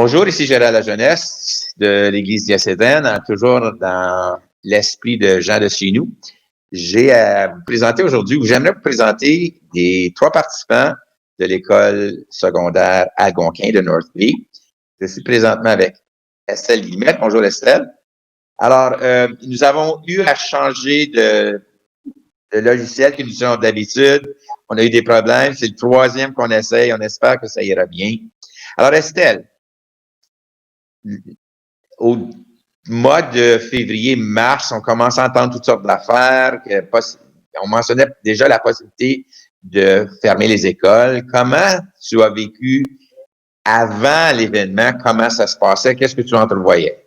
Bonjour, ici Gérald La Jeunesse de l'Église diocésaine, toujours dans l'esprit de Jean de chez nous. J'ai à vous présenter aujourd'hui, ou j'aimerais vous présenter les 3 participants de l'école secondaire Algonquin de Northby. Je suis présentement avec Estelle Guillemette. Bonjour Estelle. Alors, nous avons eu à changer de logiciel que nous utilisons d'habitude. On a eu des problèmes. C'est le 3e qu'on essaye. On espère que ça ira bien. Alors Estelle, au mois de février-mars, on commence à entendre toutes sortes d'affaires. On mentionnait déjà la possibilité de fermer les écoles. Comment tu as vécu avant l'événement? Comment ça se passait? Qu'est-ce que tu entrevoyais?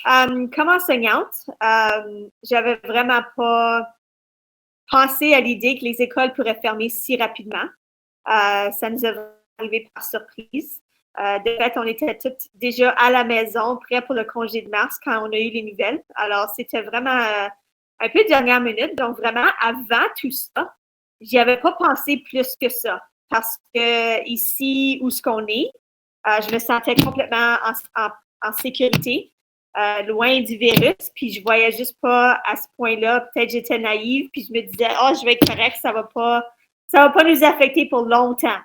Comme enseignante, j'avais vraiment pas pensé à l'idée que les écoles pourraient fermer si rapidement. Ça nous est arrivé par surprise. De fait, on était toutes déjà à la maison, prêts pour le congé de mars quand on a eu les nouvelles. Alors, c'était vraiment un peu dernière minute. Donc, vraiment, avant tout ça, j'y avais pas pensé plus que ça. Parce que ici, où ce qu'on est, je me sentais complètement en sécurité, loin du virus. Puis, je voyais juste pas à ce point-là. Peut-être j'étais naïve. Puis, je me disais, je vais être correcte, ça va pas nous affecter pour longtemps.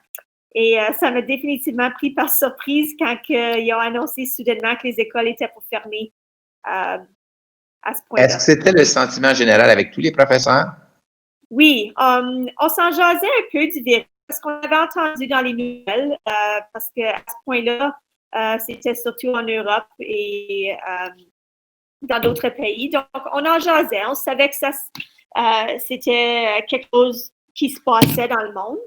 Et ça m'a définitivement pris par surprise quand ils ont annoncé soudainement que les écoles étaient pour fermer à ce point-là. Est-ce que c'était le sentiment général avec tous les professeurs? Oui, on s'en jasait un peu du virus parce qu'on avait entendu dans les nouvelles parce qu'à ce point-là, c'était surtout en Europe et dans d'autres pays. Donc, on en jasait. On savait que c'était quelque chose qui se passait dans le monde.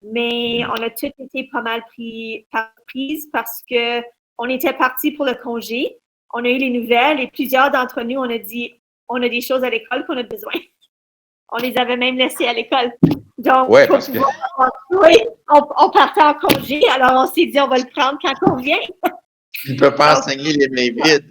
Mais on a tous été pas mal pris par surprise parce que on était partis pour le congé. On a eu les nouvelles et plusieurs d'entre nous, on a dit, on a des choses à l'école qu'on a besoin. On les avait même laissées à l'école. Donc, ouais, on partait en congé. Alors, on s'est dit, on va le prendre quand on vient. Tu ne peux pas enseigner les mains vides.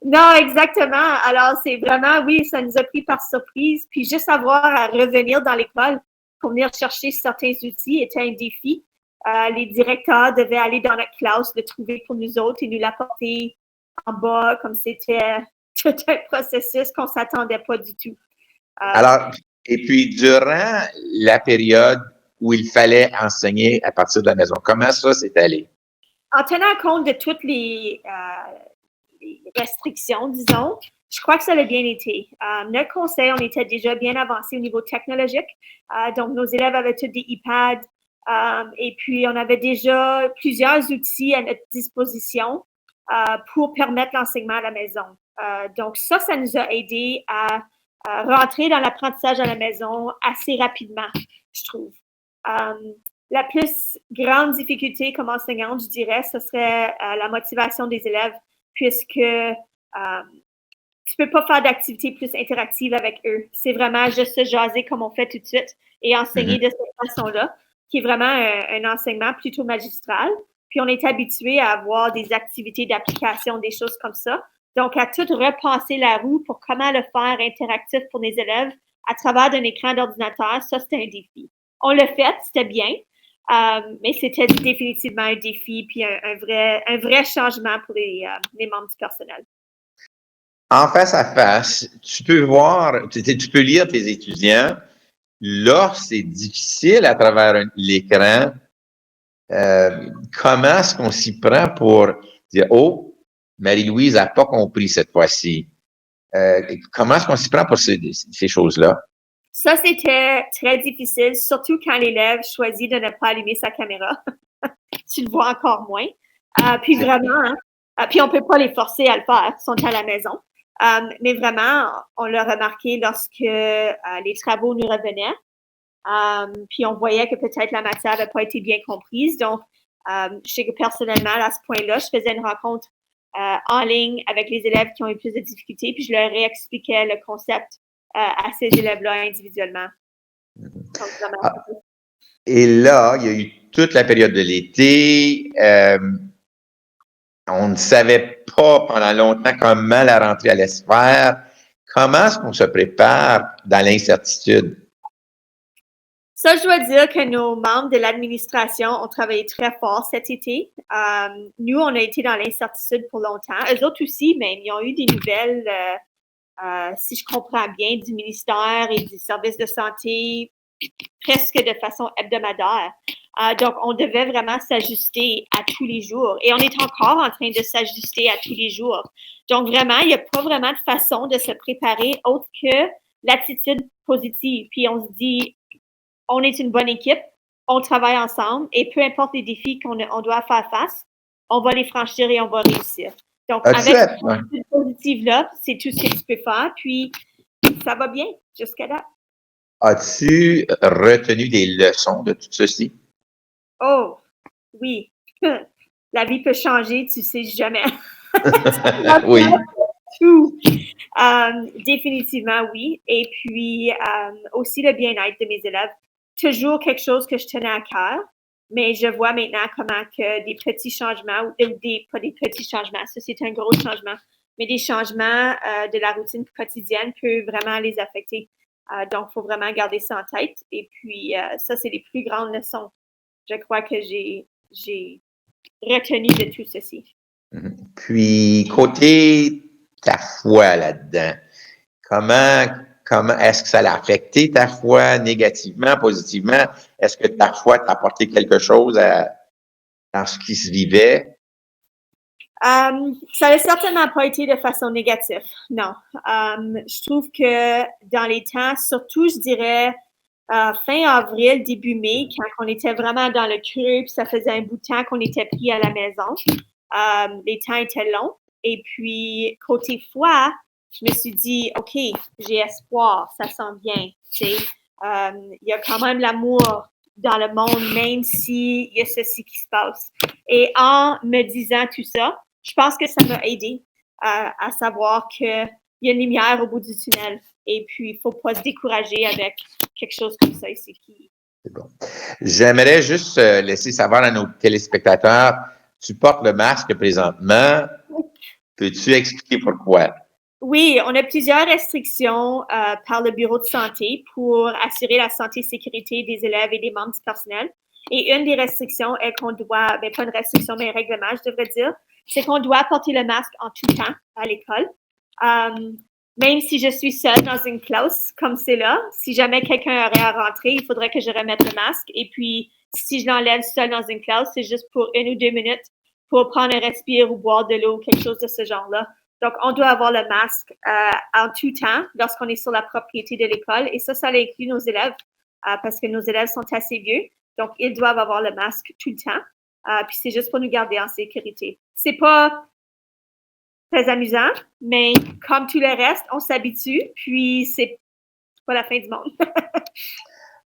Non, exactement. Alors, c'est vraiment, oui, ça nous a pris par surprise. Puis, juste avoir à revenir dans l'école pour venir chercher certains outils était un défi. Les directeurs devaient aller dans notre classe, le trouver pour nous autres et nous l'apporter en bas, comme c'était tout un processus qu'on ne s'attendait pas du tout. Alors, et puis, durant la période où il fallait enseigner à partir de la maison, comment ça s'est allé? En tenant compte de toutes les restrictions, disons, je crois que ça a bien été. Notre conseil, on était déjà bien avancé au niveau technologique. Donc, nos élèves avaient tous des iPads et puis on avait déjà plusieurs outils à notre disposition pour permettre l'enseignement à la maison. Donc, ça nous a aidé à rentrer dans l'apprentissage à la maison assez rapidement, je trouve. La plus grande difficulté comme enseignante, je dirais, ce serait la motivation des élèves puisque tu peux pas faire d'activités plus interactives avec eux. C'est vraiment juste se jaser comme on fait tout de suite et enseigner de cette façon-là, qui est vraiment un enseignement plutôt magistral. Puis on est habitué à avoir des activités d'application, des choses comme ça. Donc, à tout repenser la roue pour comment le faire interactif pour les élèves à travers d'un écran d'ordinateur, ça, c'était un défi. On l'a fait, c'était bien, mais c'était définitivement un défi puis un vrai changement pour les membres du personnel. En face à face, tu peux voir, tu peux lire tes étudiants. Là, c'est difficile à travers l'écran. Comment est-ce qu'on s'y prend pour dire, oh, Marie-Louise n'a pas compris cette fois-ci? Comment est-ce qu'on s'y prend pour ces choses-là? Ça, c'était très difficile, surtout quand l'élève choisit de ne pas allumer sa caméra. Tu le vois encore moins. Puis vraiment, puis on ne peut pas les forcer à le faire, ils sont à la maison. Mais vraiment, on l'a remarqué lorsque les travaux nous revenaient. Puis on voyait que peut-être la matière n'avait pas été bien comprise. Donc, je sais que personnellement, à ce point-là, je faisais une rencontre en ligne avec les élèves qui ont eu plus de difficultés, puis je leur réexpliquais le concept à ces élèves-là individuellement. Donc, vraiment, et là, il y a eu toute la période de l'été. On ne savait pas pendant longtemps comment la rentrée allait se faire. Comment est-ce qu'on se prépare dans l'incertitude? Ça, je dois dire que nos membres de l'administration ont travaillé très fort cet été. Nous, on a été dans l'incertitude pour longtemps. Eux autres aussi, mais ils ont eu des nouvelles, si je comprends bien, du ministère et du service de santé presque de façon hebdomadaire. Donc, on devait vraiment s'ajuster à tous les jours. Et on est encore en train de s'ajuster à tous les jours. Donc, vraiment, il n'y a pas vraiment de façon de se préparer autre que l'attitude positive. Puis, on se dit, on est une bonne équipe, on travaille ensemble et peu importe les défis on doit faire face, on va les franchir et on va réussir. Donc, avec cette attitude positive-là, c'est tout ce que tu peux faire. Puis, ça va bien jusqu'à là. As-tu retenu des leçons de tout ceci? Oh, oui. La vie peut changer, tu sais jamais. Oui. Tout. Définitivement, oui. Et puis, aussi le bien-être de mes élèves. Toujours quelque chose que je tenais à cœur, mais je vois maintenant comment que des petits changements, ou pas des petits changements, ça c'est un gros changement, mais des changements de la routine quotidienne peuvent vraiment les affecter. Donc, il faut vraiment garder ça en tête. Et puis, ça, c'est les plus grandes leçons, je crois, que j'ai retenu de tout ceci. Puis, côté ta foi là-dedans, comment est-ce que ça l'a affecté ta foi négativement, positivement? Est-ce que ta foi t'a apporté quelque chose dans ce qui se vivait? Ça n'a certainement pas été de façon négative, non. Je trouve que dans les temps, surtout, je dirais, fin avril, début mai, quand on était vraiment dans le creux, puis ça faisait un bout de temps qu'on était pris à la maison, les temps étaient longs. Et puis, côté foi, je me suis dit, OK, j'ai espoir, ça sent bien. Il y a quand même l'amour dans le monde, même s'il y a ceci qui se passe. Et en me disant tout ça, je pense que ça m'a aidé à savoir qu'il y a une lumière au bout du tunnel. Et puis, il ne faut pas se décourager avec quelque chose comme ça ici. C'est bon. J'aimerais juste laisser savoir à nos téléspectateurs, tu portes le masque présentement. Peux-tu expliquer pourquoi? Oui, on a plusieurs restrictions par le bureau de santé pour assurer la santé et sécurité des élèves et des membres du personnel. Et une des restrictions est qu'on doit, pas une restriction, mais un règlement, je devrais dire, c'est qu'on doit porter le masque en tout temps à l'école. Même si je suis seule dans une classe comme c'est là, si jamais quelqu'un aurait à rentrer, il faudrait que je remette le masque. Et puis, si je l'enlève seule dans une classe, c'est juste pour 1 ou 2 minutes pour prendre un respire ou boire de l'eau, quelque chose de ce genre-là. Donc, on doit avoir le masque en tout temps lorsqu'on est sur la propriété de l'école. Et ça inclut nos élèves parce que nos élèves sont assez vieux. Donc, ils doivent avoir le masque tout le temps. Puis, c'est juste pour nous garder en sécurité. C'est pas très amusant, mais comme tout le reste, on s'habitue. Puis, c'est pas la fin du monde.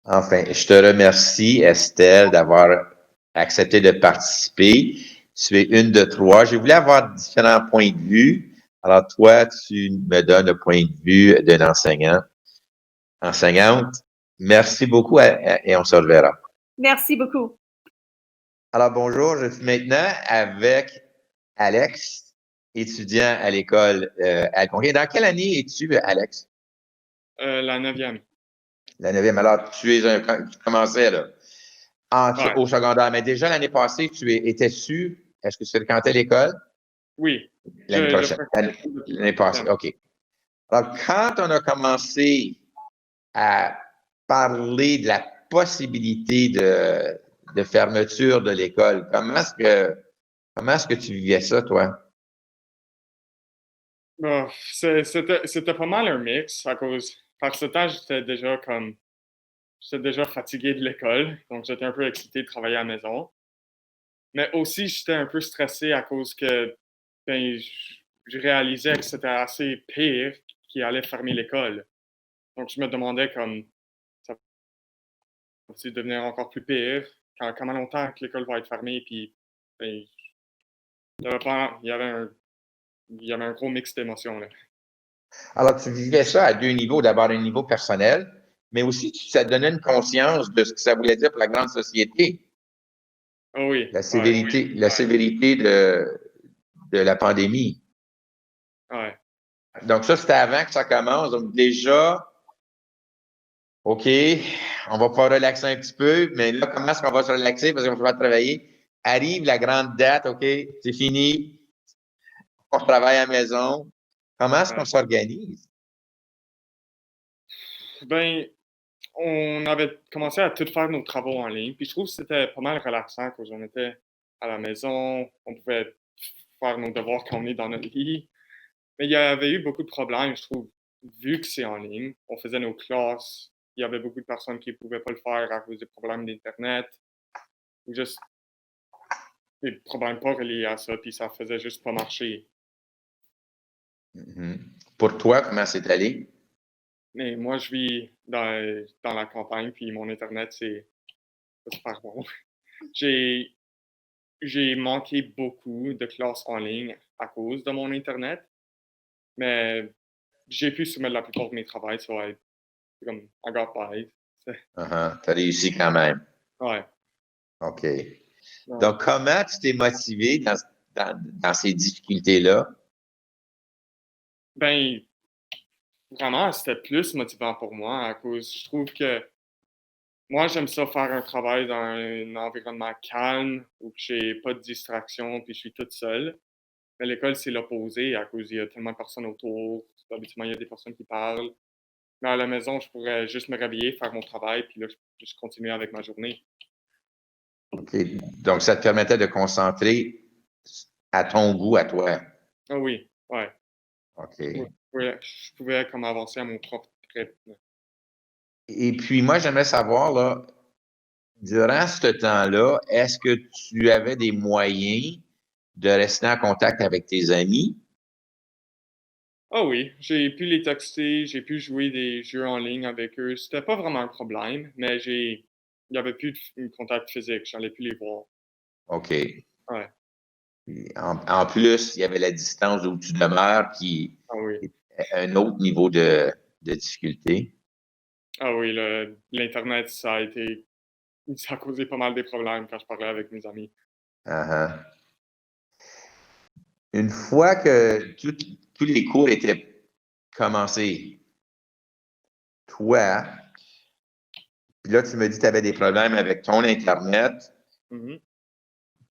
Enfin, je te remercie, Estelle, d'avoir accepté de participer. Tu es une de trois. J'ai voulu avoir différents points de vue. Alors, toi, tu me donnes le point de vue d'un enseignante. Merci beaucoup et on se reverra. Merci beaucoup. Alors, bonjour. Je suis maintenant avec Alex, étudiant à l'école Algonquin. Dans quelle année es-tu, Alex? La 9e. La 9e. Alors, tu commençais là, au secondaire. Mais déjà l'année passée, étais-tu, est-ce que tu fréquentais l'école? Oui. L'année prochaine. L'année passée, OK. Alors, quand on a commencé à parler de la possibilité de fermeture de l'école, comment est-ce que tu vivais ça, toi? Bon, c'était pas mal un mix par ce temps, j'étais déjà fatigué de l'école, donc j'étais un peu excité de travailler à la maison. Mais aussi, j'étais un peu stressé à cause que je réalisais que c'était assez pire qu'il allait fermer l'école. Donc, je me demandais comme ça va devenir encore plus pire, comment longtemps que l'école va être fermée, puis ben, il y avait un gros mix d'émotions, là. Alors, tu vivais ça à deux niveaux. D'abord, un niveau personnel, mais aussi, ça te donnait une conscience de ce que ça voulait dire pour la grande société. Oh oui. La sévérité de la pandémie. Ouais. Donc, ça, c'était avant que ça commence. Donc, déjà, OK, on va pouvoir relaxer un petit peu, mais là, comment est-ce qu'on va se relaxer parce qu'on va travailler? Arrive la grande date, OK, c'est fini, on travaille à la maison. Comment est-ce qu'on Ouais. s'organise? Ben, on avait commencé à tout faire nos travaux en ligne, puis je trouve que c'était pas mal relaxant quand on était à la maison, on pouvait faire nos devoirs quand on est dans notre lit. Mais il y avait eu beaucoup de problèmes, je trouve, vu que c'est en ligne. On faisait nos classes, il y avait beaucoup de personnes qui ne pouvaient pas le faire à cause des problèmes d'Internet, ou juste des problèmes pas reliés à ça, puis ça faisait juste pas marcher. Mhm. Pour toi, comment c'est allé? Mais moi, je vis dans la campagne, puis mon Internet, c'est pas super bon. J'ai j'ai manqué beaucoup de classes en ligne à cause de mon Internet, mais j'ai pu soumettre la plupart de mes travaux, so comme I got by. Uh-huh. Tu as réussi quand même. Ouais. OK. Ouais. Donc, comment tu t'es motivé dans ces difficultés-là? Ben, vraiment, c'était plus motivant pour moi à cause, je trouve que moi, j'aime ça faire un travail dans un environnement calme où que j'ai pas de distraction puis je suis toute seule. Mais l'école, c'est l'opposé à cause il y a tellement de personnes autour. Habituellement, il y a des personnes qui parlent. Mais à la maison, je pourrais juste me réveiller, faire mon travail, puis là, je continuer avec ma journée. OK. Donc, ça te permettait de concentrer à ton goût, à toi. Ah oui, ouais. OK. Je pouvais comme avancer à mon propre rythme. Et puis, moi, j'aimerais savoir, là, durant ce temps-là, est-ce que tu avais des moyens de rester en contact avec tes amis? Ah oui, j'ai pu les texter, j'ai pu jouer des jeux en ligne avec eux. C'était pas vraiment un problème, mais il y avait plus de contact physique, j'allais plus les voir. OK. Ouais, Puis, en plus, il y avait la distance où tu demeures qui ah oui. est un autre niveau de difficulté. Ah oui, l'internet, ça a causé pas mal de problèmes quand je parlais avec mes amis. Uh-huh. Une fois que tous les cours étaient commencés, toi, puis là, tu me dis que tu avais des problèmes avec ton Internet. Mhm.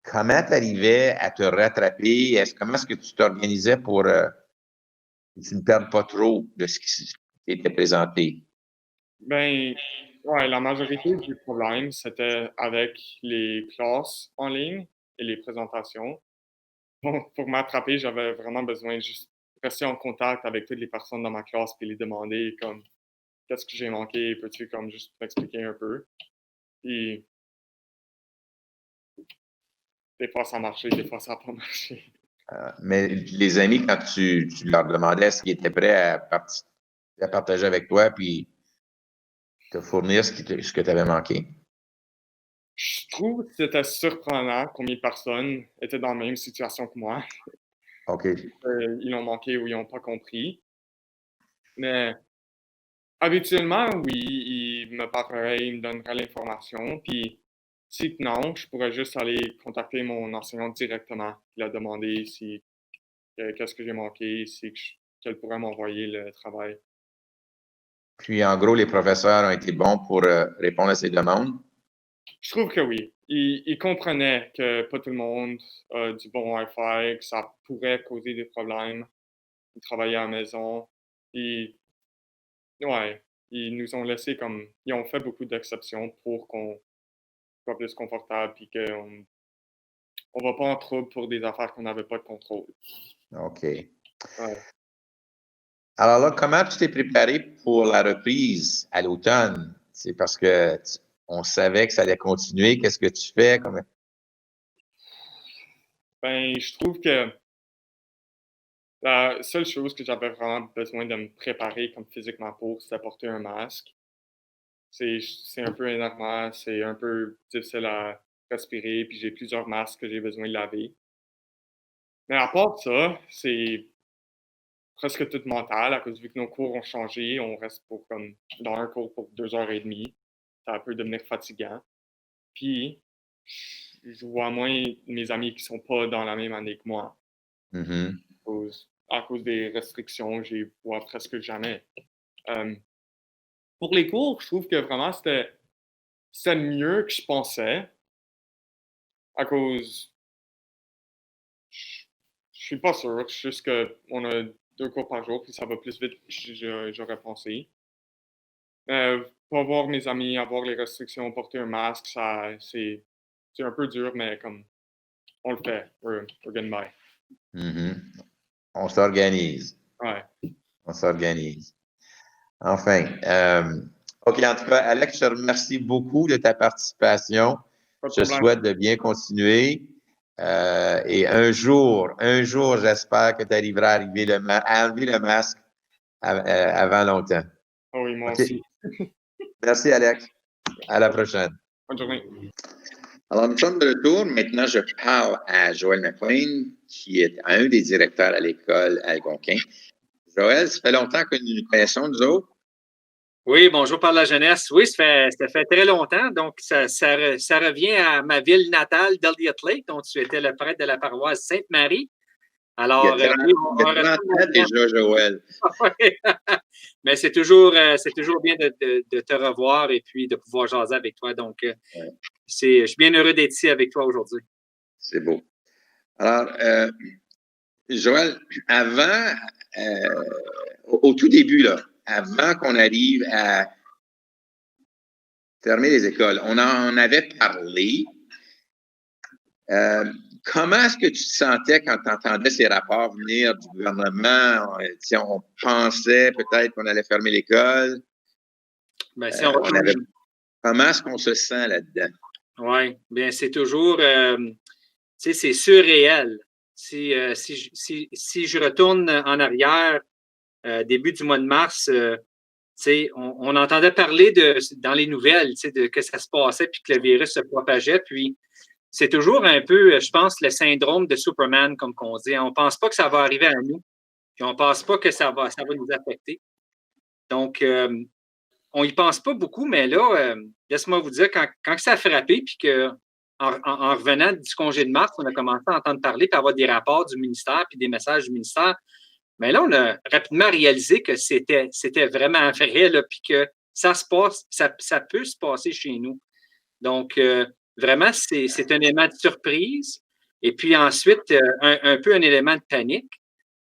Comment tu arrivais à te rattraper? Comment est-ce que tu t'organisais pour que tu ne perdes pas trop de ce qui t'était présenté? Ben, ouais, la majorité du problème, c'était avec les classes en ligne et les présentations. Bon, pour m'attraper, j'avais vraiment besoin de juste rester en contact avec toutes les personnes dans ma classe puis les demander comme qu'est-ce que j'ai manqué, peux-tu comme juste m'expliquer un peu? Puis des fois ça marchait, des fois ça n'a pas marché. Mais les amis, quand tu leur demandais s'ils étaient prêts à partager avec toi puis te fournir ce que tu avais manqué. Je trouve que c'était surprenant combien de personnes étaient dans la même situation que moi. OK. Ils l'ont manqué ou ils n'ont pas compris. Mais habituellement, oui, ils me parleraient, ils me donneraient l'information. Puis si non, je pourrais juste aller contacter mon enseignante directement, lui demander si qu'est-ce que j'ai manqué, si qu'elle pourrait m'envoyer le travail. Puis, en gros, les professeurs ont été bons pour répondre à ces demandes. Je trouve que oui. Ils comprenaient que pas tout le monde a du bon Wi-Fi, que ça pourrait causer des problèmes de travailler à la maison. Ils, ouais, ils nous ont laissé comme, ils ont fait beaucoup d'exceptions pour qu'on soit plus confortable puis qu'on on va pas en trouble pour des affaires qu'on n'avait pas de contrôle. OK. Ouais. Alors là, comment tu t'es préparé pour la reprise à l'automne? C'est parce que on savait que ça allait continuer. Qu'est-ce que tu fais? Ben, je trouve que la seule chose que j'avais vraiment besoin de me préparer comme physiquement pour, c'était porter un masque. C'est un peu énervant, c'est un peu difficile à respirer, puis j'ai plusieurs masques que j'ai besoin de laver. Mais à part ça, c'est presque tout mental à cause vu que nos cours ont changé, on reste pour comme dans un cours pour 2 heures et demie. Ça peut devenir fatigant. Puis, je vois moins mes amis qui sont pas dans la même année que moi. Mhm. À cause des restrictions, je les vois presque jamais. Euh, pour les cours, je trouve que vraiment c'était c'est mieux que je pensais à cause. Je suis pas sûr. C'est juste qu'on a 2 cours par jour, puis ça va plus vite que j'aurais pensé. Pas voir mes amis, avoir les restrictions, porter un masque, c'est un peu dur, mais comme on le fait. We're getting by. Mm-hmm. On s'organise. Ouais. On s'organise. Enfin. OK, en tout cas, Alex, je te remercie beaucoup de ta participation. Pas de Je te problème. souhaite de bien continuer. Et un jour, j'espère que tu arriveras à enlever le masque avant longtemps. Oh oui, moi OK. aussi. Merci, Alex. À la prochaine. Bonne journée. Alors, nous sommes de retour. Maintenant, je parle à Joël McLean, qui est un des directeurs à l'école Algonquin. Joël, ça fait longtemps que nous nous connaissons, nous autres. Oui, bonjour par la jeunesse. Oui, ça fait très longtemps. Donc, ça revient à ma ville natale d'Elliott Lake, dont tu étais le prêtre de la paroisse Sainte-Marie. Alors, Il y a 30 ans déjà, Joël. Mais c'est toujours bien de te revoir et puis de pouvoir jaser avec toi. Donc, je suis bien heureux d'être ici avec toi aujourd'hui. C'est beau. Alors, Joël, avant, au tout début, là, avant qu'on arrive à fermer les écoles, on en avait parlé. Comment est-ce que tu te sentais quand tu entendais ces rapports venir du gouvernement? Si on pensait peut-être qu'on allait fermer l'école. Bien, comment est-ce qu'on se sent là-dedans? Oui, bien, c'est toujours, c'est surréel. Si je retourne en arrière, début du mois de mars, on entendait parler dans les nouvelles que ça se passait puis que le virus se propageait. Puis c'est toujours un peu, je pense, le syndrome de Superman, comme qu'on dit. On ne pense pas que ça va arriver à nous. Puis on ne pense pas que ça va nous affecter. Donc, on n'y pense pas beaucoup, mais là, laisse-moi vous dire, quand ça a frappé, puis en revenant du congé de mars, on a commencé à entendre parler, puis à avoir des rapports du ministère, puis des messages du ministère. Mais là, on a rapidement réalisé que c'était vraiment vrai, là, puis que ça se passe, ça peut se passer chez nous. Donc, vraiment, c'est un élément de surprise. Et puis ensuite, un peu un élément de panique,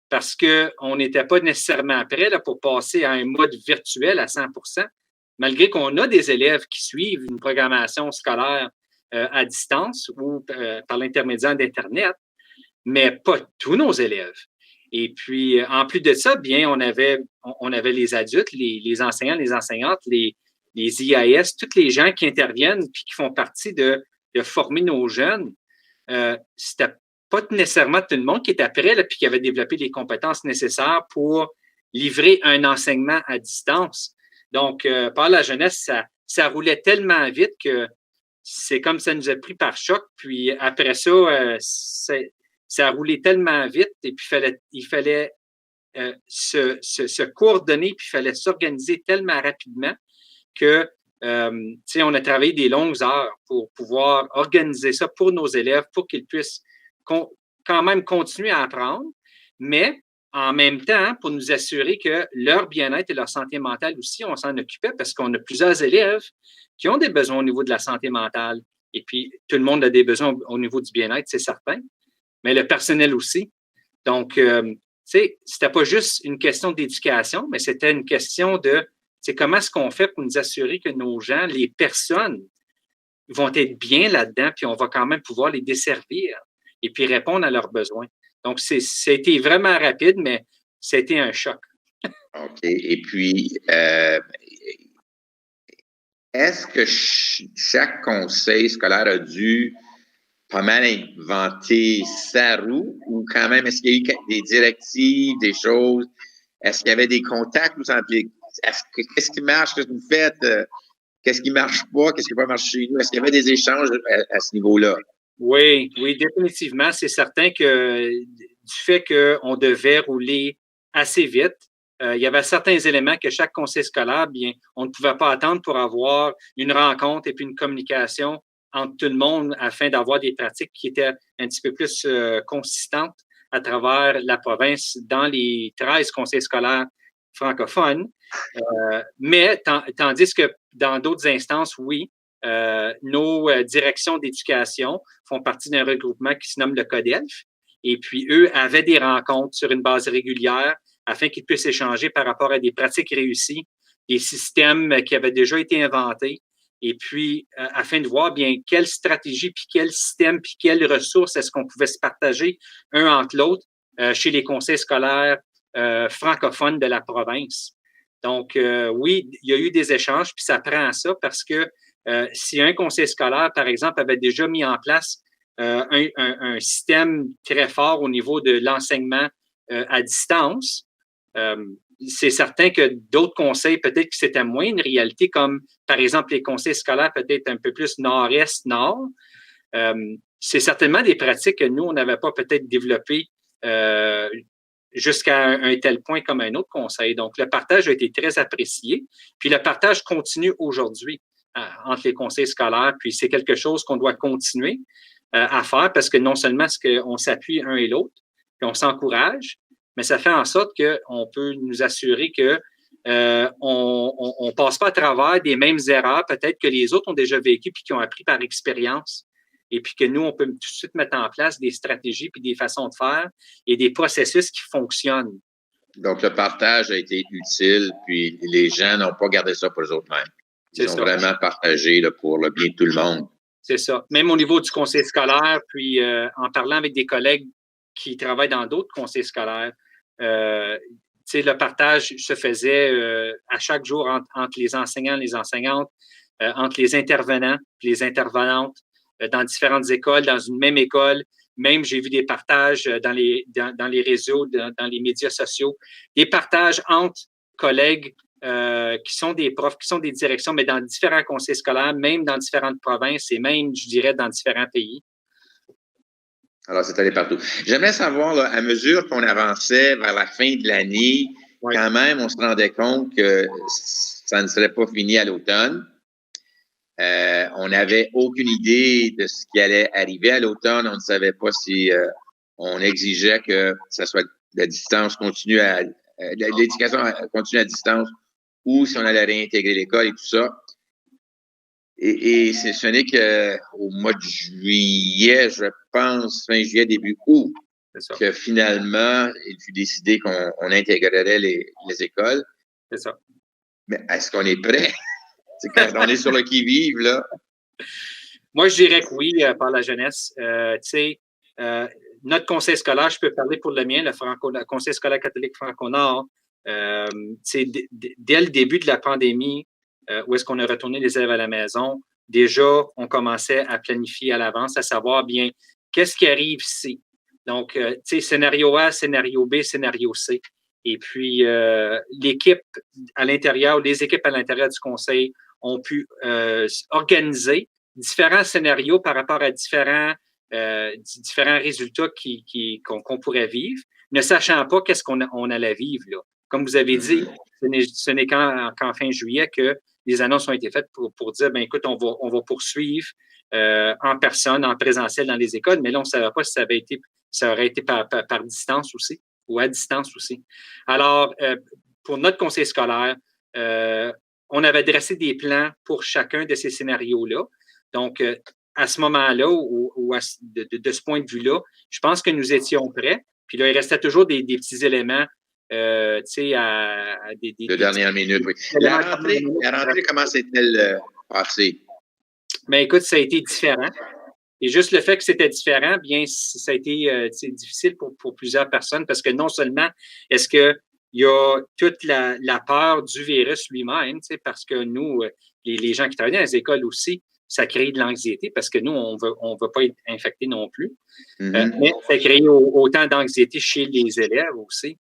parce qu'on n'était pas nécessairement prêt là, pour passer à un mode virtuel à 100%, malgré qu'on a des élèves qui suivent une programmation scolaire à distance ou par l'intermédiaire d'Internet, mais pas tous nos élèves. Et puis, en plus de ça, bien, on avait les adultes, les enseignants, les enseignantes, les IAS, tous les gens qui interviennent puis qui font partie de former nos jeunes. C'était pas nécessairement tout le monde qui était prêt là, puis qui avait développé les compétences nécessaires pour livrer un enseignement à distance. Donc, par la jeunesse, ça roulait tellement vite que c'est comme ça nous a pris par choc. Puis après ça, ça a roulé tellement vite et puis il fallait se coordonner puis il fallait s'organiser tellement rapidement que on a travaillé des longues heures pour pouvoir organiser ça pour nos élèves, pour qu'ils puissent quand même continuer à apprendre, mais en même temps, pour nous assurer que leur bien-être et leur santé mentale aussi, on s'en occupait parce qu'on a plusieurs élèves qui ont des besoins au niveau de la santé mentale. Et puis, tout le monde a des besoins au niveau du bien-être, c'est certain, mais le personnel aussi. Donc, c'était pas juste une question d'éducation, mais c'était une question de comment est-ce qu'on fait pour nous assurer que nos gens, les personnes, vont être bien là-dedans, puis on va quand même pouvoir les desservir et puis répondre à leurs besoins. Donc, ça a été vraiment rapide, mais ça a été un choc. OK. Et puis, est-ce que chaque conseil scolaire a dû pas mal inventer sa roue ou quand même, est-ce qu'il y a eu des directives, des choses? Est-ce qu'il y avait des contacts? Qu'est-ce qui marche? Qu'est-ce que vous faites? Qu'est-ce qui marche pas? Qu'est-ce qui va marcher chez nous? Est-ce qu'il y avait des échanges à ce niveau-là? Oui, définitivement. C'est certain que du fait qu'on devait rouler assez vite, il y avait certains éléments que chaque conseil scolaire, bien, on ne pouvait pas attendre pour avoir une rencontre et puis une communication entre tout le monde afin d'avoir des pratiques qui étaient un petit peu plus consistantes à travers la province dans les 13 conseils scolaires francophones. Mais tandis que dans d'autres instances, oui, nos directions d'éducation font partie d'un regroupement qui se nomme le CODELF. Et puis, eux avaient des rencontres sur une base régulière afin qu'ils puissent échanger par rapport à des pratiques réussies, des systèmes qui avaient déjà été inventés, et puis afin de voir bien quelle stratégie, puis quel système, puis quelles ressources est-ce qu'on pouvait se partager un entre l'autre chez les conseils scolaires francophones de la province. Donc, oui, il y a eu des échanges, puis ça prend à ça parce que si un conseil scolaire, par exemple, avait déjà mis en place un système très fort au niveau de l'enseignement à distance, c'est certain que d'autres conseils, peut-être que c'était moins une réalité, comme par exemple les conseils scolaires peut-être un peu plus nord-est, nord. C'est certainement des pratiques que nous, on n'avait pas peut-être développées jusqu'à un tel point comme un autre conseil. Donc, le partage a été très apprécié. Puis, le partage continue aujourd'hui entre les conseils scolaires. Puis, c'est quelque chose qu'on doit continuer à faire parce que non seulement est-ce qu'on s'appuie un et l'autre, puis on s'encourage, mais ça fait en sorte qu'on peut nous assurer que on passe pas à travers des mêmes erreurs peut-être que les autres ont déjà vécues puis qui ont appris par expérience. Et puis que nous, on peut tout de suite mettre en place des stratégies puis des façons de faire et des processus qui fonctionnent. Donc, le partage a été utile, puis les gens n'ont pas gardé ça pour eux mêmes. Ils ont vraiment partagé là, pour le bien de tout le monde. C'est ça. Même au niveau du conseil scolaire, puis en parlant avec des collègues qui travaillent dans d'autres conseils scolaires, le partage se faisait à chaque jour entre les enseignants et les enseignantes, entre les intervenants et les intervenantes, dans différentes écoles, dans une même école. Même, j'ai vu des partages dans les réseaux, dans les médias sociaux, des partages entre collègues qui sont des profs, qui sont des directions, mais dans différents conseils scolaires, même dans différentes provinces et même, je dirais, dans différents pays. Alors, c'est allé partout. J'aimerais savoir, là, à mesure qu'on avançait vers la fin de l'année, quand même, on se rendait compte que ça ne serait pas fini à l'automne. On n'avait aucune idée de ce qui allait arriver à l'automne. On ne savait pas si on exigeait que ça soit la distance continue l'éducation continue à distance ou si on allait réintégrer l'école et tout ça. Et ce n'est qu'au mois de juillet, je pense, fin juillet, début août, que finalement, il fut décidé qu'on intégrerait les écoles. C'est ça. Mais est-ce qu'on est prêt? C'est quand on est sur le qui-vive, là. Moi, je dirais que oui, par la jeunesse. Notre conseil scolaire, je peux parler pour le mien, le Conseil scolaire catholique Franco-Nord, dès le début de la pandémie, où est-ce qu'on a retourné les élèves à la maison, déjà, on commençait à planifier à l'avance, à savoir bien qu'est-ce qui arrive si. Donc, scénario A, scénario B, scénario C. Et puis, les équipes à l'intérieur du conseil ont pu organiser différents scénarios par rapport à différents résultats qu'on pourrait vivre, ne sachant pas qu'est-ce qu'on allait vivre là. Comme vous avez dit, ce n'est qu'en fin juillet que les annonces ont été faites pour dire, ben écoute, on va poursuivre en personne, en présentiel dans les écoles, mais là, on ne savait pas si ça aurait été par distance aussi ou à distance aussi. Alors, pour notre conseil scolaire, on avait dressé des plans pour chacun de ces scénarios-là. Donc, à ce moment-là, ou de ce point de vue-là, je pense que nous étions prêts. Puis là, il restait toujours des petits éléments, tu sais, de dernière minute, oui. La rentrée, comment s'est-elle passée? Bien, écoute, ça a été différent. Et juste le fait que c'était différent, bien, ça a été difficile pour plusieurs personnes parce que non seulement est-ce que il y a toute la peur du virus lui-même, parce que nous, les gens qui travaillent dans les écoles aussi, ça crée de l'anxiété parce que nous, on veut pas être infectés non plus. Mais ça crée autant d'anxiété chez les élèves aussi.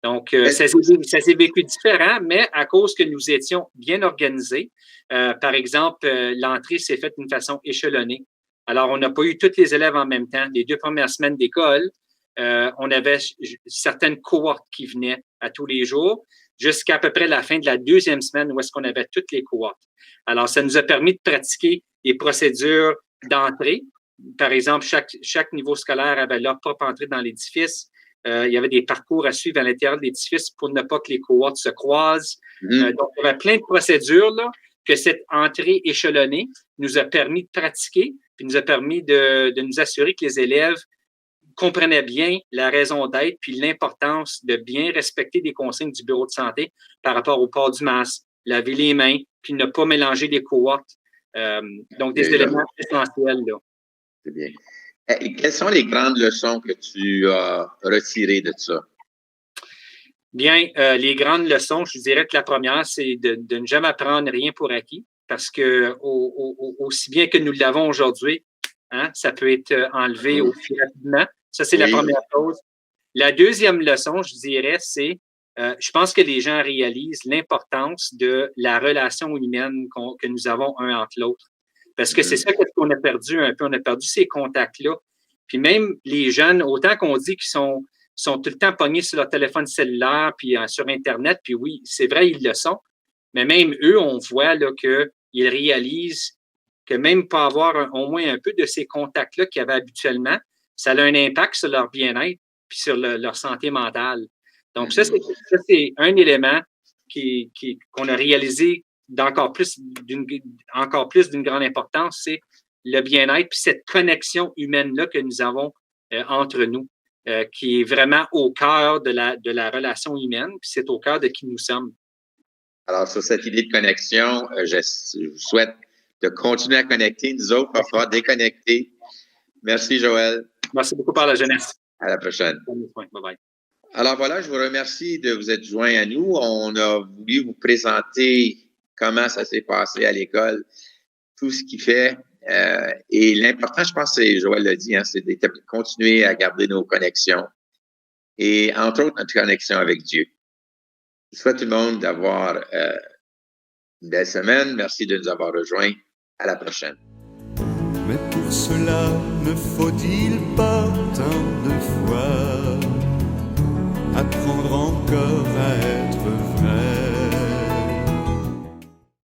Donc, ça s'est vécu différent, mais à cause que nous étions bien organisés, par exemple, l'entrée s'est faite d'une façon échelonnée. Alors, on n'a pas eu tous les élèves en même temps. Les 2 premières semaines d'école, on avait certaines cohortes qui venaient à tous les jours, jusqu'à peu près la fin de la 2e semaine où est-ce qu'on avait toutes les cohortes. Alors, ça nous a permis de pratiquer les procédures d'entrée. Par exemple, chaque niveau scolaire avait leur propre entrée dans l'édifice. Il y avait des parcours à suivre à l'intérieur de l'édifice pour ne pas que les cohortes se croisent. Donc, il y avait plein de procédures là, que cette entrée échelonnée nous a permis de pratiquer, puis nous a permis de nous assurer que les élèves comprenaient bien la raison d'être, puis l'importance de bien respecter les consignes du bureau de santé par rapport au port du masque, laver les mains, puis ne pas mélanger les cohortes. Donc, des éléments essentiels, là. C'est bien. Et quelles sont les grandes leçons que tu as retirées de ça? Bien, les grandes leçons, je dirais que la première, c'est de ne jamais prendre rien pour acquis, parce que aussi bien que nous l'avons aujourd'hui, hein, ça peut être enlevé aussi rapidement. Ça, c'est la première chose. La deuxième leçon, je dirais, c'est, je pense que les gens réalisent l'importance de la relation humaine que nous avons un entre l'autre. Parce que c'est ça qu'on a perdu un peu. On a perdu ces contacts-là. Puis même les jeunes, autant qu'on dit qu'ils sont tout le temps pognés sur leur téléphone cellulaire puis sur Internet, puis oui, c'est vrai, ils le sont. Mais même eux, on voit là, qu'ils réalisent que même pas avoir au moins un peu de ces contacts-là qu'il y avait habituellement, ça a un impact sur leur bien-être puis sur leur santé mentale. Donc, ça, c'est un élément qu'on a réalisé d'encore plus d'une grande importance, c'est le bien-être puis cette connexion humaine-là que nous avons entre nous, qui est vraiment au cœur de la relation humaine, puis c'est au cœur de qui nous sommes. Alors, sur cette idée de connexion, je vous souhaite de continuer à connecter. Nous autres, parfois déconnecter. Merci, Joël. Merci beaucoup par la jeunesse. À la prochaine. Bye-bye. Alors voilà, je vous remercie de vous être joint à nous. On a voulu vous présenter comment ça s'est passé à l'école, tout ce qu'il fait. Et l'important, je pense, c'est, Joël l'a dit, hein, c'est de continuer à garder nos connexions. Et entre autres, notre connexion avec Dieu. Je souhaite tout le monde d'avoir une belle semaine. Merci de nous avoir rejoints. À la prochaine. Mais pour cela, ne faut-il pas